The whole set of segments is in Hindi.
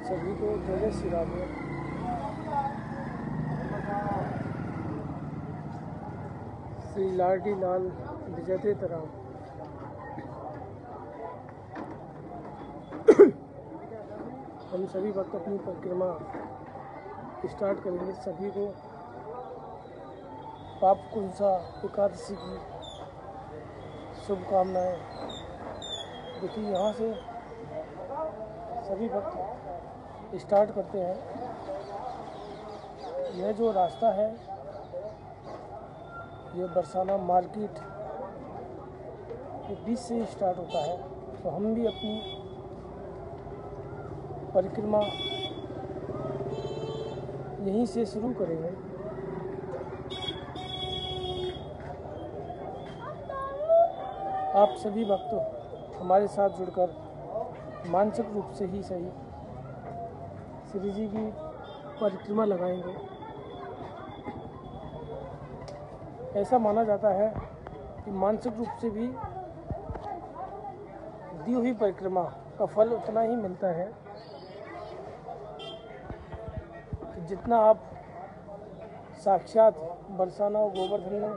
सभी को जय श्री राम। श्री लाडी लाल विजयते तराम। हम सभी वक्त अपनी परिक्रमा स्टार्ट करेंगे। सभी को पाप कुंसा एकादशी की शुभकामनाएं। देखिए यहाँ से सभी भक्त स्टार्ट करते हैं। यह जो रास्ता है ये बरसाना मार्केट के बीच से ही स्टार्ट होता है। तो हम भी अपनी परिक्रमा यहीं से शुरू करेंगे। आप सभी भक्त हमारे साथ जुड़कर मानसिक रूप से ही सही श्री जी की परिक्रमा लगाएंगे। ऐसा माना जाता है कि मानसिक रूप से भी दी हुई परिक्रमा का फल उतना ही मिलता है कि जितना आप साक्षात बरसाना और गोवर्धन में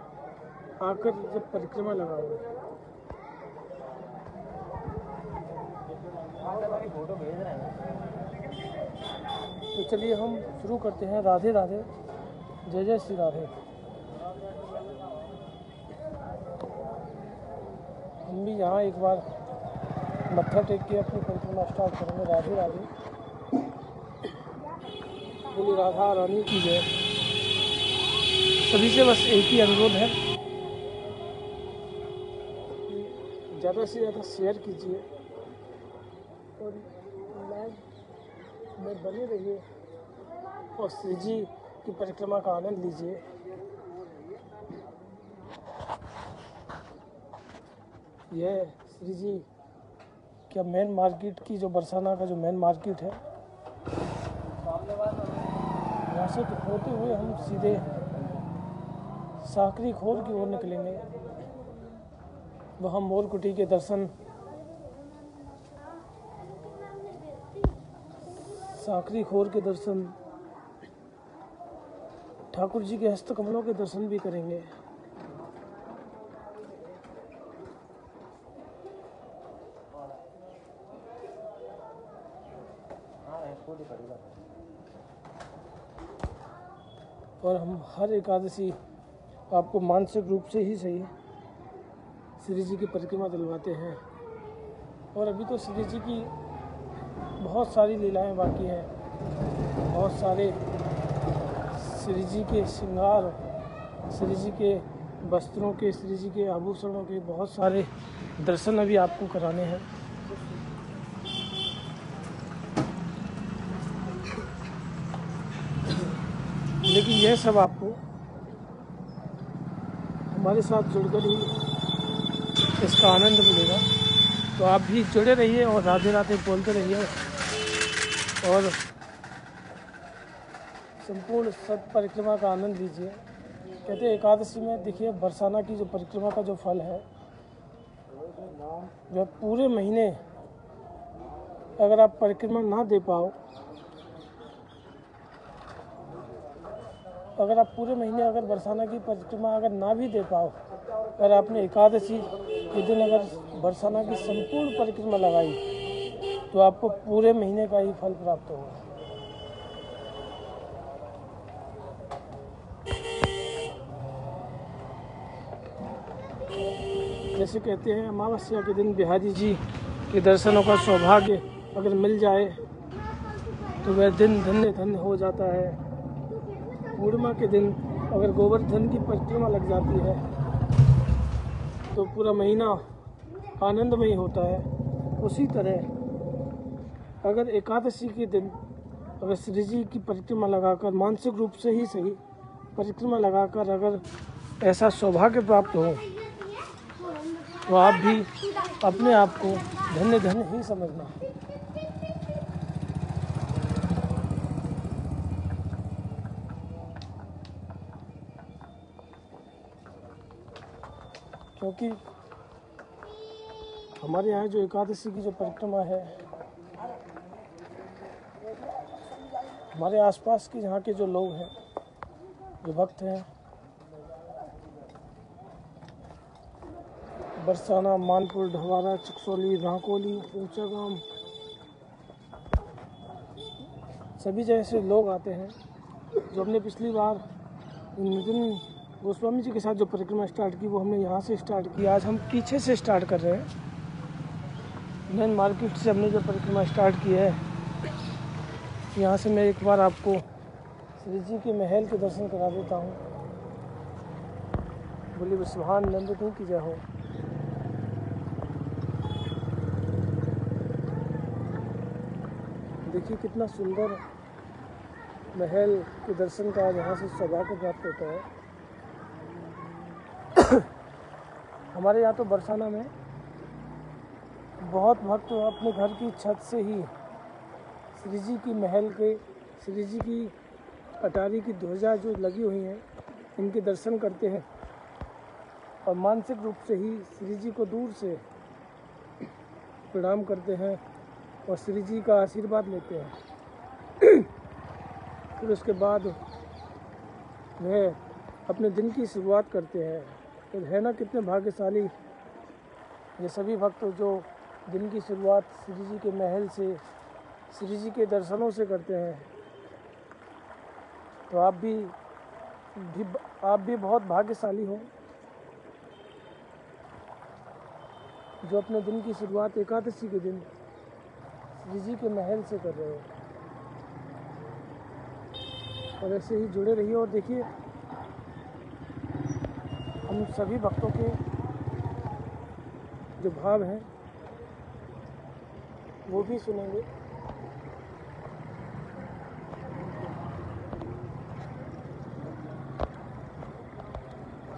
आकर जब परिक्रमा लगाओगे। तो चलिए हम शुरू करते हैं। राधे राधे, जय जय श्री राधे। हम भी यहाँ एक बार मत्था टेक के अपनी परिक्रमा स्टार्ट करेंगे। राधे राधे, बोली राधा रानी की जय। सभी से बस एक ही अनुरोध है, ज़्यादा से ज़्यादा शेयर कीजिए और लाइव में बने रहिए और श्री जी की परिक्रमा का आनंद लीजिए। यह श्री जी क्या मेन मार्केट की जो बरसाना का जो मेन मार्केट है, यहाँ से होते हुए हम सीधे साकरी खोर की ओर निकलेंगे। वहाँ मोर कुटी के दर्शन, साकरी खोर के दर्शन, ठाकुर जी के हस्तकमलों के दर्शन भी करेंगे। और हम हर एकादशी आपको मानसिक रूप से ही सही श्री जी की परिक्रमा दिलवाते हैं। और अभी तो श्री जी की बहुत सारी लीलाएं बाकी हैं, बहुत सारे श्री जी के श्रृंगार, श्री जी के वस्त्रों के, श्री जी के आभूषणों के बहुत सारे दर्शन अभी आपको कराने हैं। लेकिन यह सब आपको हमारे साथ जुड़कर ही इसका आनंद मिलेगा। तो आप भी जुड़े रहिए और राधे राधे बोलते रहिए और संपूर्ण सत परिक्रमा का आनंद लीजिए। कहते हैं एकादशी में देखिए बरसाना की जो परिक्रमा का जो फल है वह पूरे महीने अगर आप परिक्रमा ना दे पाओ, अगर आप पूरे महीने अगर बरसाना की परिक्रमा अगर ना भी दे पाओ, अगर आपने एकादशी के दिन अगर बरसाना की संपूर्ण परिक्रमा लगाई तो आपको पूरे महीने का ही फल प्राप्त होगा। जैसे कहते हैं अमावस्या के दिन बिहारी जी के दर्शनों का सौभाग्य अगर मिल जाए तो वह दिन धन्य धन्य हो जाता है। पूर्णिमा के दिन अगर गोवर्धन की परिक्रमा लग जाती है तो पूरा महीना आनंदमय होता है। उसी तरह अगर एकादशी के दिन अगर श्री जी की परिक्रमा लगाकर मानसिक रूप से ही सही परिक्रमा लगाकर अगर ऐसा सौभाग्य प्राप्त हो तो आप भी अपने आप को धन्य धन्य ही समझना। क्योंकि हमारे यहाँ जो एकादशी की जो परिक्रमा है हमारे आसपास के यहाँ के जो लोग हैं, जो भक्त हैं, बरसाना, मानपुर, ढवारा, चकसौली, रांकोली, ऊंचागाम, सभी जगह से लोग आते हैं। जो हमने पिछली बार नितिन गोस्वामी जी के साथ जो परिक्रमा स्टार्ट की, वो हमने यहाँ से स्टार्ट की। आज हम पीछे से स्टार्ट कर रहे हैं। मेन मार्केट से हमने जो परिक्रमा स्टार्ट की है, यहाँ से मैं एक बार आपको श्री जी के महल के दर्शन करा देता हूँ। बोलिए सुभान नंदिनी की जय हो। देखिए कितना सुंदर महल के दर्शन का यहाँ से सौभाग्य प्राप्त होता है। हमारे यहाँ तो बरसाना में बहुत भक्त अपने घर की छत से ही श्री जी की महल के, श्री जी की अटारी की ध्वजा जो लगी हुई हैं, इनके दर्शन करते हैं और मानसिक रूप से ही श्री जी को दूर से प्रणाम करते हैं और श्री जी का आशीर्वाद लेते हैं। फिर उसके बाद वह अपने दिन की शुरुआत करते हैं। तो है ना कितने भाग्यशाली ये सभी भक्त जो दिन की शुरुआत श्री जी के महल से, श्री जी के दर्शनों से करते हैं। तो आप भी बहुत भाग्यशाली हो जो अपने दिन की शुरुआत एकादशी के दिन श्री जी के महल से कर रहे हो। और ऐसे ही जुड़े रहिए और देखिए हम सभी भक्तों के जो भाव हैं वो भी सुनेंगे।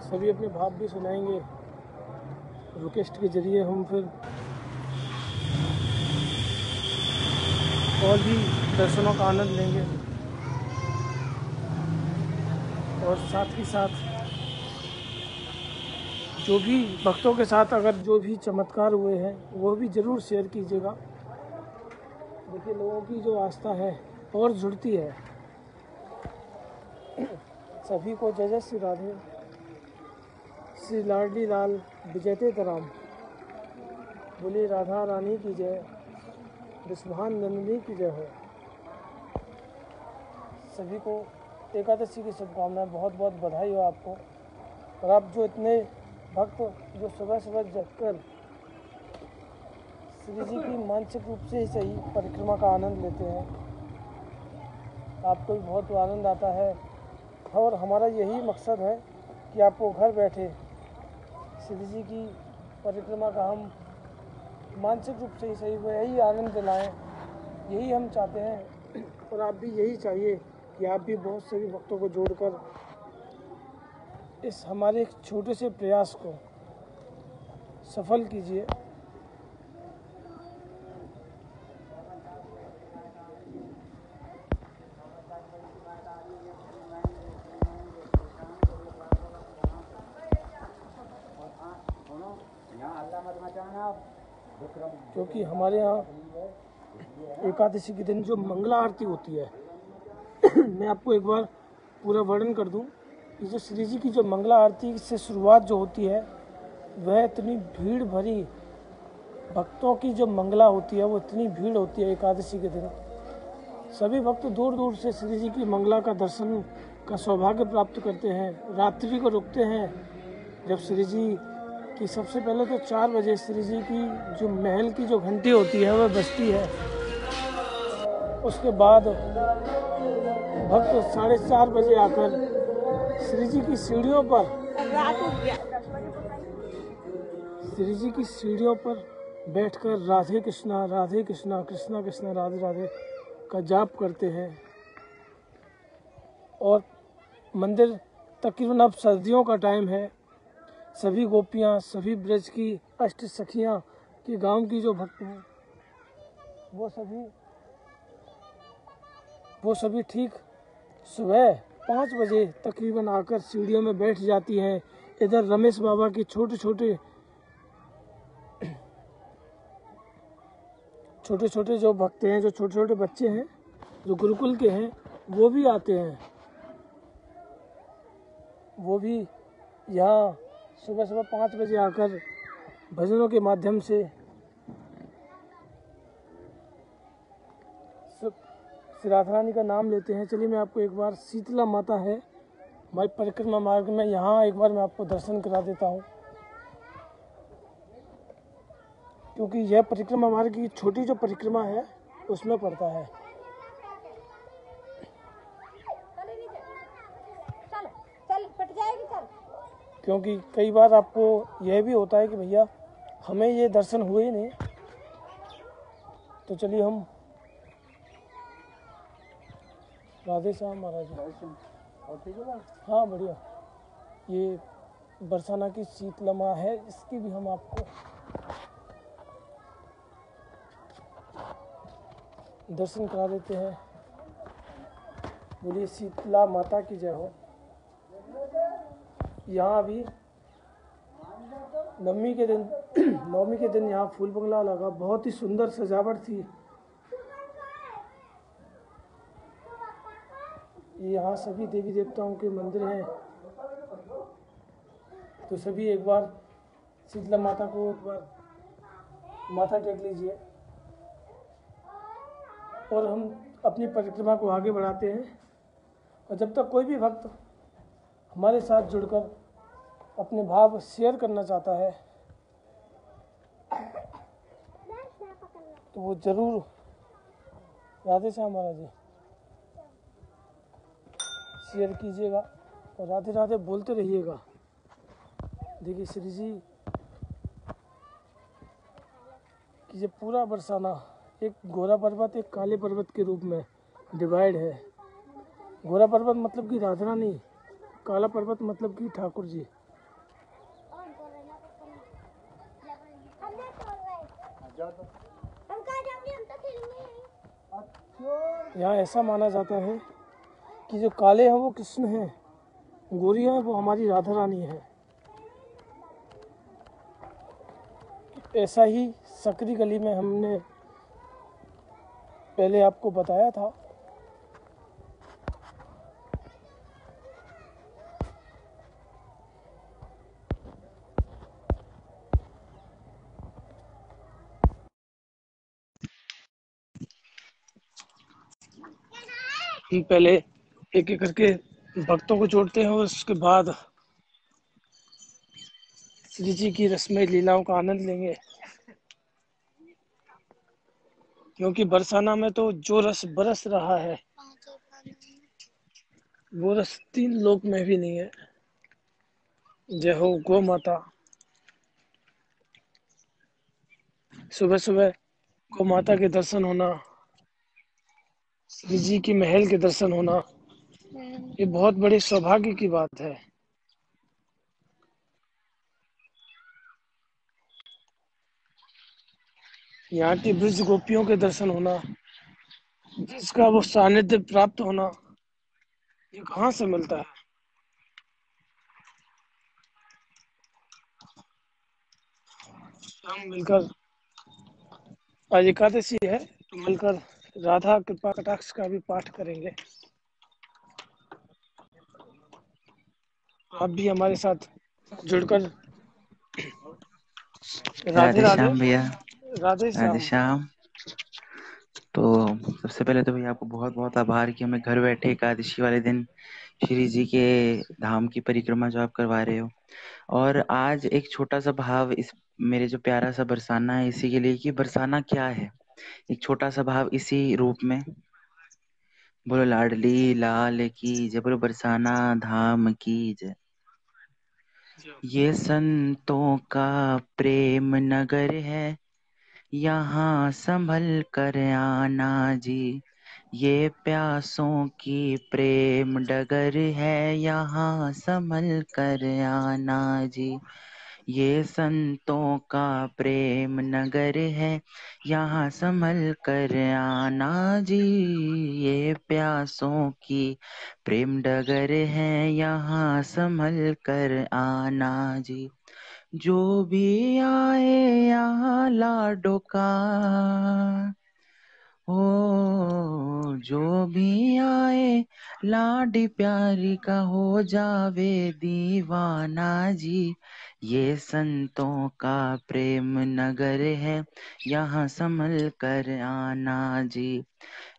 सभी अपने भाव भी सुनाएंगे। रिक्वेस्ट के जरिए हम फिर और भी दर्शनों का आनंद लेंगे और साथ ही साथ जो भी भक्तों के साथ अगर जो भी चमत्कार हुए हैं वो भी ज़रूर शेयर कीजिएगा। देखिए लोगों की जो आस्था है और जुड़ती है। सभी को जय जय श्री राधे, श्री लाडली लाल विजयते तराम। बोलिए राधा रानी की जय, विश्वान नंदिनी की जय हो। सभी को एकादशी की शुभकामनाएं, बहुत बहुत बधाई हो आपको। और आप जो इतने भक्त जो सुबह सुबह जगकर श्री जी की मानसिक रूप से ही सही परिक्रमा का आनंद लेते हैं, आपको भी बहुत आनंद आता है। और हमारा यही मकसद है कि आपको घर बैठे श्री जी की परिक्रमा का हम मानसिक रूप से ही सही वही आनंद दिलाएं, यही हम चाहते हैं। और आप भी यही चाहिए कि आप भी बहुत से भक्तों को जोड़कर इस हमारे एक छोटे से प्रयास को सफल कीजिए। क्योंकि हमारे यहाँ एकादशी के दिन जो मंगला आरती होती है मैं आपको एक बार पूरा वर्णन कर दूं। कि जो श्री जी की जो मंगला आरती से शुरुआत जो होती है, वह इतनी भीड़ भरी भक्तों की जो मंगला होती है, वो इतनी भीड़ होती है एकादशी के दिन। सभी भक्त दूर दूर से श्री जी की मंगला का दर्शन का सौभाग्य प्राप्त करते हैं। रात्रि को रुकते हैं जब श्री जी की सबसे पहले तो 4 बजे श्री जी की जो महल की जो घंटी होती है वह बजती है। उसके बाद भक्त 4:30 बजे आकर श्री जी की सीढ़ियों पर बैठकर राधे कृष्णा कृष्णा कृष्णा राधे राधे का जाप करते हैं। और मंदिर तकरीबन अब सर्दियों का टाइम है, सभी गोपियाँ, सभी ब्रज की अष्ट सखियाँ के गांव की जो भक्त हैं वो सभी ठीक सुबह 5 बजे तकरीबन आकर सीढ़ियों में बैठ जाती हैं। इधर रमेश बाबा के छोटे छोटे जो भक्त हैं, जो छोटे छोटे बच्चे हैं जो गुरुकुल के हैं, वो भी आते हैं। वो भी यहाँ सुबह सुबह 5 बजे आकर भजनों के माध्यम से श्री राधा रानी का नाम लेते हैं। चलिए मैं आपको एक बार शीतला माता है हमारी परिक्रमा मार्ग में, यहाँ एक बार मैं आपको दर्शन करा देता हूँ, क्योंकि यह परिक्रमा मार्ग की छोटी जो परिक्रमा है उसमें पड़ता है। क्योंकि कई बार आपको यह भी होता है कि भैया हमें ये दर्शन हुए ही नहीं, तो चलिए हम राधे श्याम महाराज। हाँ बढ़िया। ये बरसाना की शीतला माँ है, इसकी भी हम आपको दर्शन करा देते हैं। बोलिए शीतला माता की जय हो। यहाँ भी नवमी के दिन यहाँ फूल बंगला लगा, बहुत ही सुंदर सजावट थी। यहाँ सभी देवी देवताओं के मंदिर हैं, तो सभी एक बार शीतला माता को एक बार माथा टेक लीजिए और हम अपनी परिक्रमा को आगे बढ़ाते हैं। और जब तक कोई भी भक्त हमारे साथ जुड़कर अपने भाव शेयर करना चाहता है तो वो जरूर राधे श्याम महाराज जी शेयर कीजिएगा और राधे राधे बोलते रहिएगा। देखिए श्री जी कि ये पूरा बरसाना एक गोरा पर्वत एक काले पर्वत के रूप में डिवाइड है। गोरा पर्वत मतलब कि राधा रानी, काला पर्वत मतलब कि ठाकुर जी। यहाँ ऐसा माना जाता है कि जो काले हैं वो कृष्ण हैं, गोरियाँ हैं वो हमारी राधा रानी है। ऐसा ही सकरी गली में हमने पहले आपको बताया था। हम पहले एक एक करके भक्तों को जोड़ते हैं और उसके बाद श्री जी की रस्में लीलाओं का आनंद लेंगे। क्योंकि बरसाना में तो जो रस बरस रहा है वो रस 3 लोक में भी नहीं है। जय हो गौ माता। सुबह सुबह गौ माता के दर्शन होना, श्री जी की महल के दर्शन होना, ये बहुत बड़े सौभाग्य की बात है। यहाँ की ब्रज गोपियों के दर्शन होना, जिसका वो सानिध्य प्राप्त होना, ये कहाँ से मिलता है। हम मिलकर, आज एकादशी है तो मिलकर राधा कृपा कटाक्ष का भी पाठ करेंगे। आप भी हमारे साथ जुड़कर राधे राधे राधे। श्याम भैया। राधे राधे श्याम। श्याम। तो सबसे पहले तो भैया आपको बहुत बहुत आभार कि हमें घर बैठे एकादशी वाले दिन श्री जी के धाम की परिक्रमा जो आप करवा रहे हो। और आज एक छोटा सा भाव इस मेरे जो प्यारा सा बरसाना है इसी के लिए कि बरसाना क्या है, एक छोटा सा भाव इसी रूप में। बोलो लाडली लाल की जय, बोलो बरसाना धाम की जय। ये संतों का प्रेम नगर है, यहाँ संभल कर आना जी। ये प्यासों की प्रेम डगर है, यहाँ संभल कर आना जी। ये संतों का प्रेम नगर है, यहाँ संभल कर आना जी। ये प्यासों की प्रेम डगर है, यहाँ संभल कर आना जी। जो भी आए यहाँ लाडो का, ओ जो भी आए लाडी प्यारी का हो जावे दीवाना जी। ये संतों का प्रेम नगर है, यहाँ संभल कर आना जी।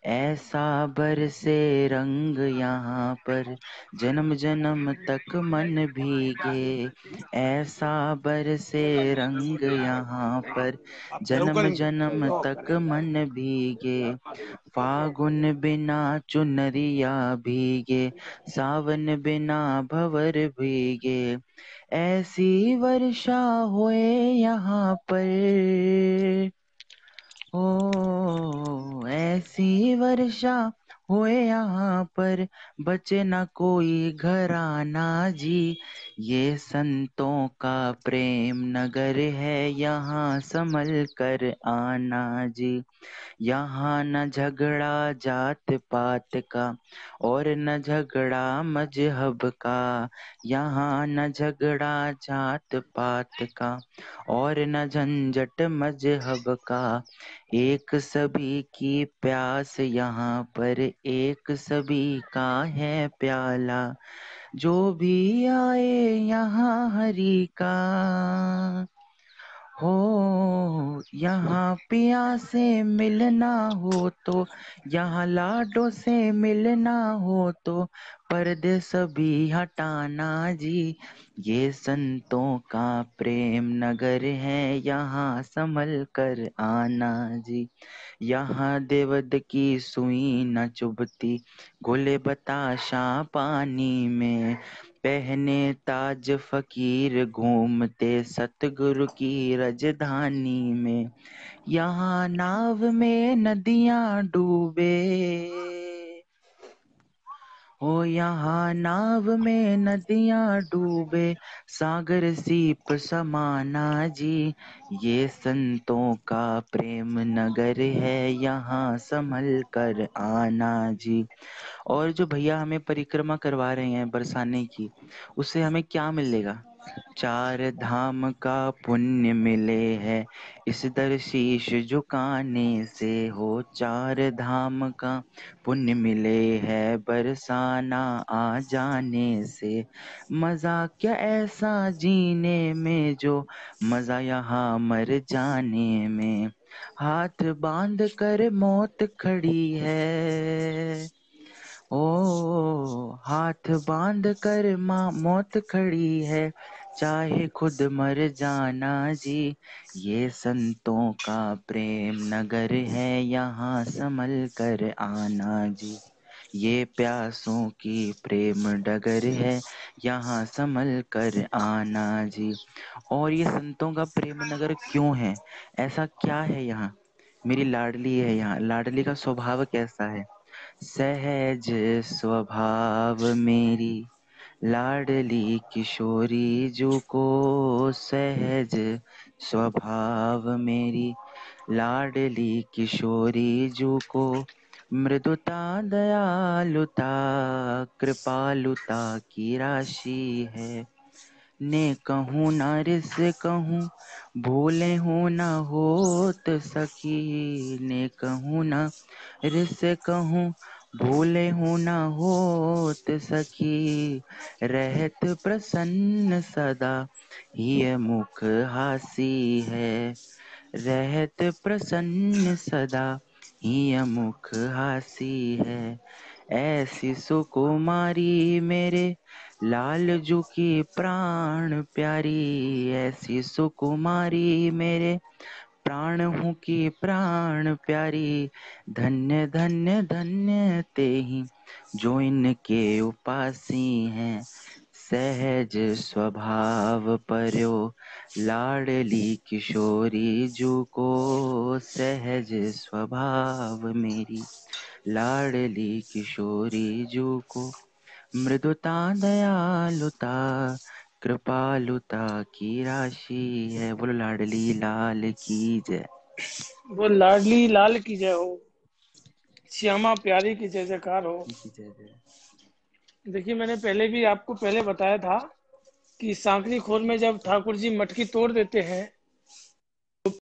ऐसा बरसे रंग यहाँ पर, जन्म जन्म तक मन भीगे। ऐसा बरसे रंग यहाँ पर, जन्म जन्म तक मन भीगे। फागुन बिना चुनरिया भीगे, सावन बिना भंवर भीगे। ऐसी वर्षा होए यहाँ पर, ओ ऐसी वर्षा होए यहाँ पर, बचे ना कोई घराना जी। ये संतों का प्रेम नगर है, यहाँ संभल कर आना जी। यहाँ न झगड़ा जात पात का, और न झगड़ा मजहब का। यहाँ न झगड़ा जात पात का, और न झंझट मजहब का। एक सभी की प्यास यहाँ पर, एक सभी का है प्याला। जो भी आए यहाँ हरि का, हो यहाँ पिया से मिलना हो तो, यहाँ लाडो से मिलना हो तो, पर्दे सभी हटाना जी। ये संतों का प्रेम नगर है, यहाँ संभल कर आना जी। यहाँ देवद की सुई न चुभती, घुले बताशा पानी में। पहने ताज फकीर घूमते सतगुरु की राजधानी में। यहाँ नाव में नदियां डूबे, हो यहाँ नाव में नदियां डूबे, सागर सीप समाना जी। ये संतों का प्रेम नगर है, यहाँ संभल कर आना जी। और जो भैया हमें परिक्रमा करवा रहे हैं बरसाने की, उससे हमें क्या मिलेगा? 4 धाम का पुण्य मिले है इस दर शीश झुकाने से, हो 4 धाम का पुण्य मिले है बरसाना आ जाने से। मजा क्या ऐसा जीने में, जो मजा यहाँ मर जाने में। हाथ बांध कर मौत खड़ी है, ओ हाथ बांध कर माँ मौत खड़ी है, चाहे खुद मर जाना जी। ये संतों का प्रेम नगर है, यहाँ संभल कर आना जी। ये प्यासों की प्रेम डगर है, यहाँ संभल कर आना जी। और ये संतों का प्रेम नगर क्यों है? ऐसा क्या है यहाँ? मेरी लाडली है यहाँ, लाडली का स्वभाव कैसा है? सहज स्वभाव मेरी लाडली किशोरी जू को, सहज स्वभाव मेरी लाडली किशोरी जू को। मृदुता दयालुता कृपालुता की राशि है। ने कहूँ ना रिस कहूँ, भूले हो न होत सखी। ने कहूँ ना रिस कहूँ, भूले हो न होत सखी। रहत प्रसन्न सदा, ये मुख हासी है। रहत प्रसन्न सदा, ये मुख हासी है। ऐसी सुकुमारी मेरे लालजू की प्राण प्यारी। ऐसी सुकुमारी मेरे प्राण हूँ की प्राण प्यारी। धन्य धन्य धन्य ते ही, जो इनके उपासी हैं। सहज स्वभाव पर्यो लाडली किशोरी जू को। सहज स्वभाव मेरी लाडली किशोरी जू को। मृदुता दयालुता कृपालुता की राशि है। बोलो लाडली लाल की जय। वो लाडली लाल की जय हो, श्यामा प्यारी की जय जयकार हो। की जय जय। देखिए, मैंने पहले भी आपको पहले बताया था कि सांकरी खोर में जब ठाकुर जी मटकी तोड़ देते हैं